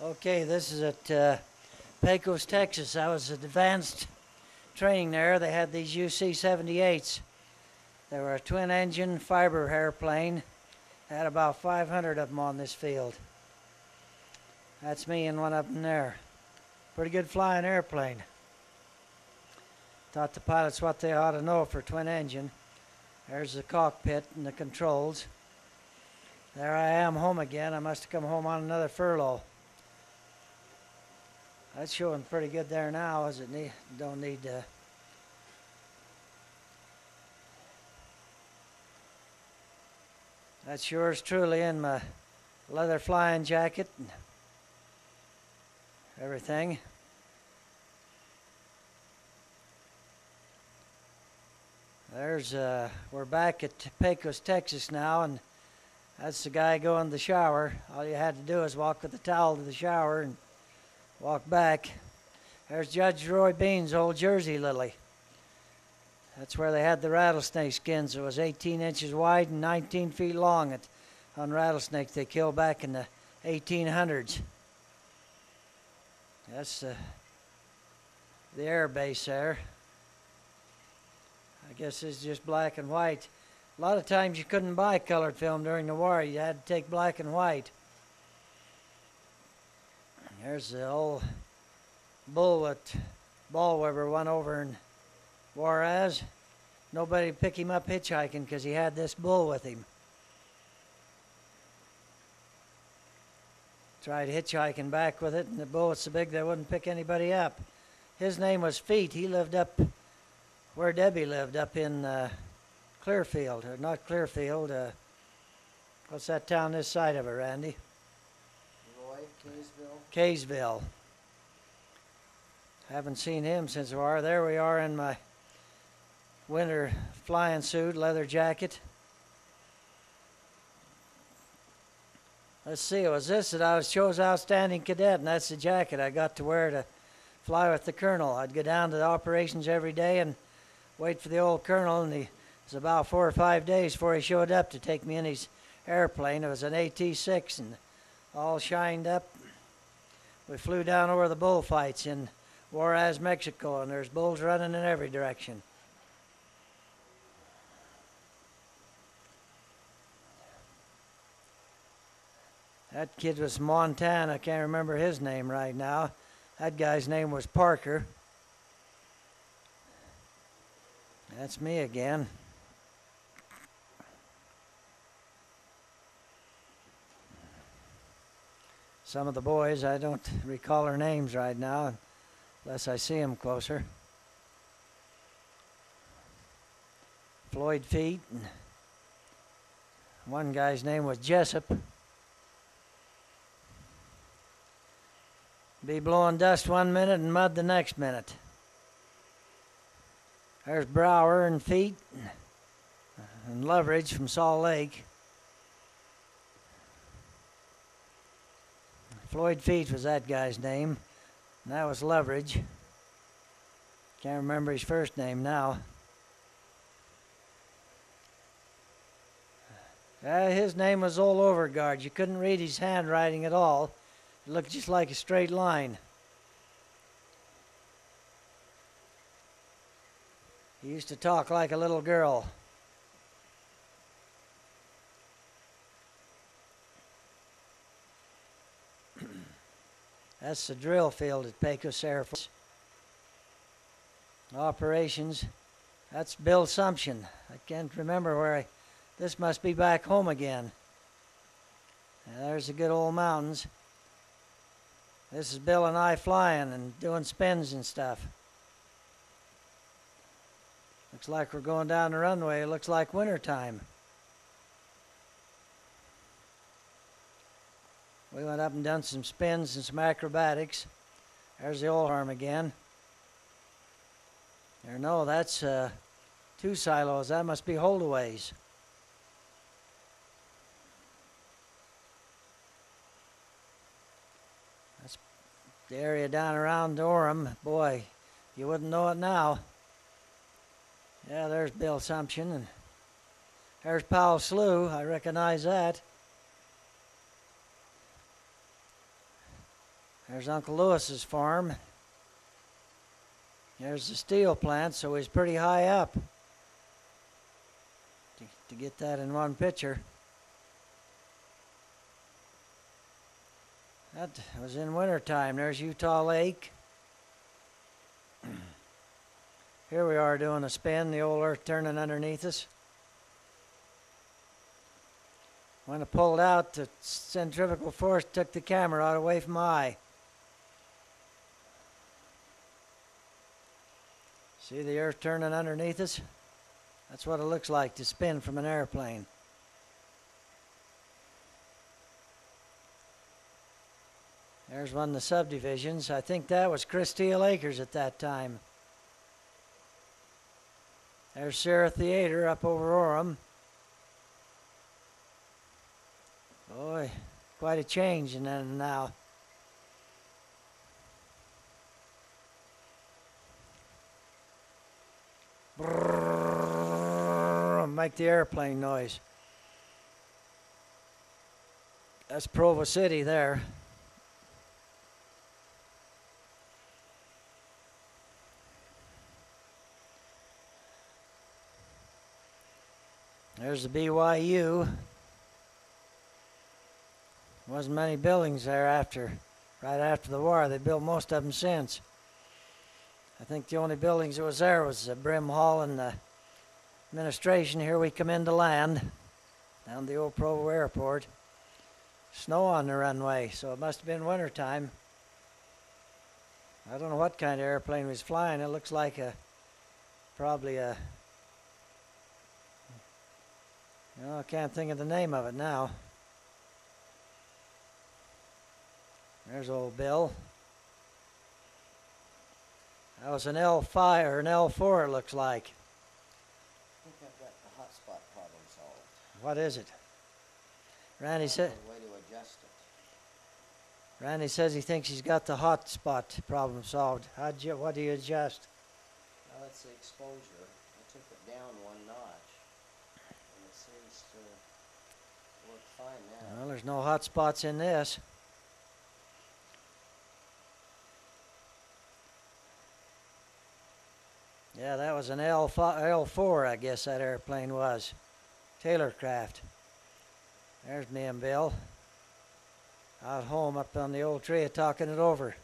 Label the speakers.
Speaker 1: Okay, this is at Pecos, Texas. I was at advanced training there. They had these UC-78s. They were a twin-engine fiber airplane. Had about 500 of them on this field. That's me in one of them there. Pretty good flying airplane. Taught the pilots what they ought to know for twin engine. There's the cockpit and the controls. There I am home again. I must have come home on another furlough. That's showing pretty good there now, as it don't need to. That's yours truly in my leather flying jacket and everything. There's, we're back at Pecos, Texas now, and that's the guy going to the shower. All you had to do is walk with the towel to the shower and walk back. There's Judge Roy Bean's old Jersey lily. That's where they had the rattlesnake skins. It was 18 inches wide and 19 feet long on rattlesnakes they killed back in the 1800s. That's the air base there. I guess it's just black and white. A lot of times you couldn't buy colored film during the war. You had to take black and white. There's the old bull that Ballweber won over in Juarez. Nobody would pick him up hitchhiking because he had this bull with him. Tried hitchhiking back with it, and the bull was so big they wouldn't pick anybody up. His name was Feet. He lived up where Debbie lived, up in Clearfield, or not Clearfield. What's that town this side of it, Randy?
Speaker 2: Roy, Kaysville.
Speaker 1: Kaysville. Haven't seen him since the war. There we are in my winter flying suit, leather jacket. Let's see, it was this that I was chose outstanding cadet, and that's the jacket I got to wear to fly with the colonel. I'd go down to the operations every day and wait for the old colonel, and it was about 4 or 5 days before he showed up to take me in his airplane. It was an AT-6 and all shined up. We flew down over the bullfights in Juarez, Mexico, and there's bulls running in every direction. That kid was Montana. I can't remember his name right now. That guy's name was Parker. That's me again. Some of the boys, I don't recall their names right now unless I see them closer. Floyd Feet. And one guy's name was Jessup. Be blowing dust 1 minute and mud the next minute. There's Brower and Feet and Leverage from Salt Lake. Floyd Feet was that guy's name, and that was Leverage. Can't remember his first name now. His name was Old Overguard. You couldn't read his handwriting at all. It looked just like a straight line. He used to talk like a little girl. That's the drill field at Pecos Air Force. Operations. That's Bill Sumption. I can't remember where this must be back home again. There's the good old mountains. This is Bill and I flying and doing spins and stuff. Looks like we're going down the runway. It looks like winter time. We went up and done some spins and some acrobatics. There's the old arm again. There, no, that's 2 silos. That must be holdaways. That's the area down around Orem. Boy, you wouldn't know it now. Yeah, there's Bill Sumption, and there's Powell Slough. I recognize that. There's Uncle Lewis's farm. There's the steel plant, so he's pretty high up to get that in one picture. That was in winter time. There's Utah Lake. Here we are doing a spin, the old earth turning underneath us. When I pulled out, the centrifugal force took the camera out away from my eye. See the earth turning underneath us? That's what it looks like to spin from an airplane. There's one of the subdivisions. I think that was Christeel Acres at that time. There's Sarah Theater up over Orem. Boy, quite a change in then and now. Brrrr, make the airplane noise. That's Provo City there. There's the BYU. Wasn't many buildings there right after the war. They built most of them since. I think the only buildings that was there was the Brim Hall and the administration. Here we come into land, down the old Provo Airport. Snow on the runway, so it must have been winter time. I don't know what kind of airplane was flying. It looks like probably a, I can't think of the name of it now. There's old Bill. That was an L5 or an L4, it looks like.
Speaker 2: I think I've got the hotspot problem solved.
Speaker 1: What is it? Randy said.
Speaker 2: The way to adjust it.
Speaker 1: Randy says he thinks he's got the hotspot problem solved. What do you adjust?
Speaker 2: Now that's the exposure. I took it down one notch, and it seems to work fine now.
Speaker 1: Well, there's no hot spots in this. Yeah, that was an L4, I guess that airplane was. Taylorcraft. There's me and Bill. Out home up on the old tree talking it over.